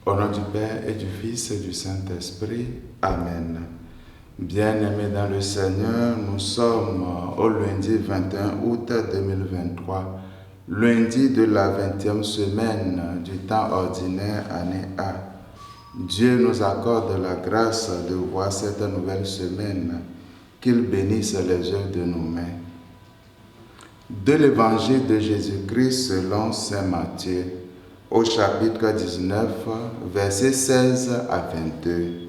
Au nom du Père et du Fils et du Saint-Esprit. Amen. Bien-aimés dans le Seigneur, nous sommes au lundi 21 août 2023, lundi de la 20e semaine du temps ordinaire, année A. Dieu nous accorde la grâce de voir cette nouvelle semaine, qu'il bénisse les œuvres de nos mains. De l'Évangile de Jésus-Christ selon saint Matthieu, au chapitre 19, versets 16 à 22.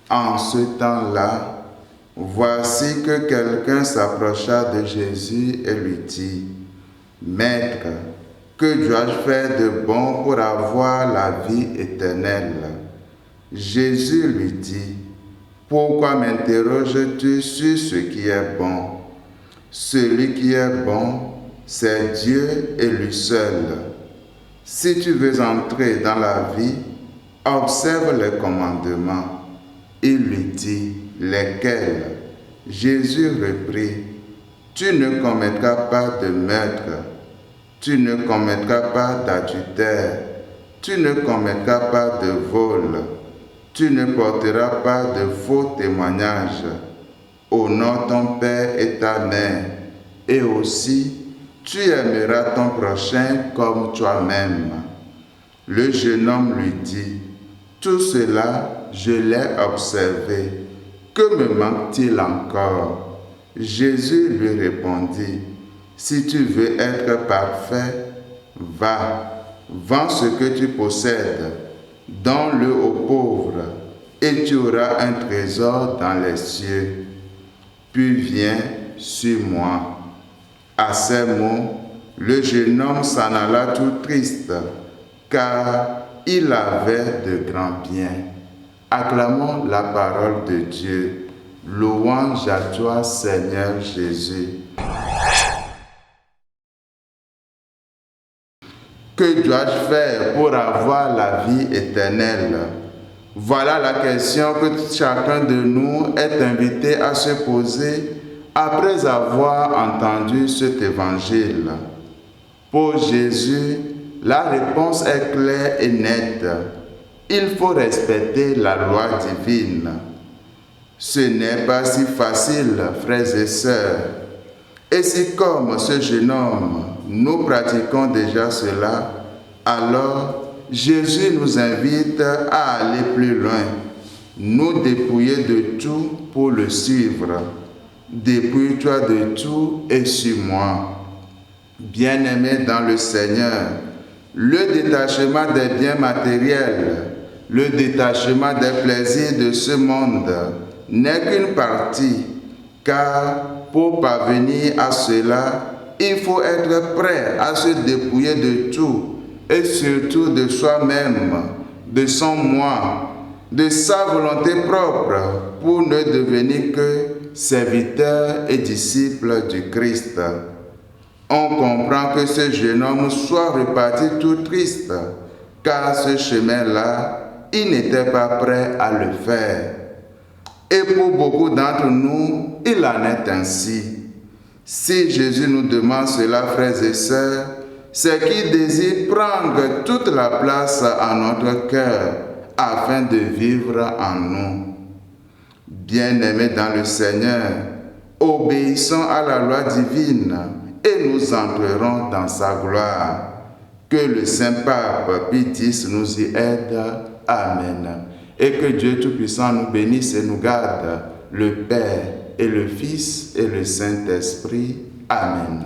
En ce temps-là, voici que quelqu'un s'approcha de Jésus et lui dit, « Maître, que dois-je faire de bon pour avoir la vie éternelle ?» Jésus lui dit, « Pourquoi m'interroges-tu sur ce qui est bon? Celui qui est bon, c'est Dieu et lui seul. Si tu veux entrer dans la vie, observe les commandements. » Il lui dit, « Lesquels ?» Jésus reprit, « Tu ne commettras pas de meurtre, tu ne commettras pas d'adultère, tu ne commettras pas de vol, tu ne porteras pas de faux témoignages. Honore ton père et ta mère, et aussi tu aimeras ton prochain comme toi-même. » Le jeune homme lui dit, « Tout cela, je l'ai observé. Que me manque-t-il encore ?» Jésus lui répondit, « Si tu veux être parfait, va, vends ce que tu possèdes, donne-le aux pauvres, et tu auras un trésor dans les cieux. Puis viens, suis-moi. » À ces mots, le jeune homme s'en alla tout triste, car il avait de grands biens. Acclamons la parole de Dieu. Louange à toi, Seigneur Jésus. Que dois-je faire pour avoir la vie éternelle? Voilà la question que chacun de nous est invité à se poser après avoir entendu cet évangile. Pour Jésus, la réponse est claire et nette. Il faut respecter la loi divine. Ce n'est pas si facile, frères et sœurs. Et si comme ce jeune homme, nous pratiquons déjà cela, alors Jésus nous invite à aller plus loin, nous dépouiller de tout pour le suivre. Dépouille-toi de tout et suis-moi. Bien-aimés dans le Seigneur, le détachement des biens matériels, le détachement des plaisirs de ce monde n'est qu'une partie, car pour parvenir à cela, il faut être prêt à se dépouiller de tout et surtout de soi-même, de son moi, de sa volonté propre pour ne devenir que serviteur et disciple du Christ. On comprend que ce jeune homme soit reparti tout triste, car ce chemin-là, il n'était pas prêt à le faire. Et pour beaucoup d'entre nous, il en est ainsi. Si Jésus nous demande cela, frères et sœurs, c'est qu'il désire prendre toute la place en notre cœur afin de vivre en nous. Bien-aimés dans le Seigneur, obéissons à la loi divine et nous entrerons dans sa gloire. Que le Saint-Pape Pie X nous y aide. Amen. Et que Dieu Tout-Puissant nous bénisse et nous garde, le Père et le Fils et le Saint-Esprit. Amen.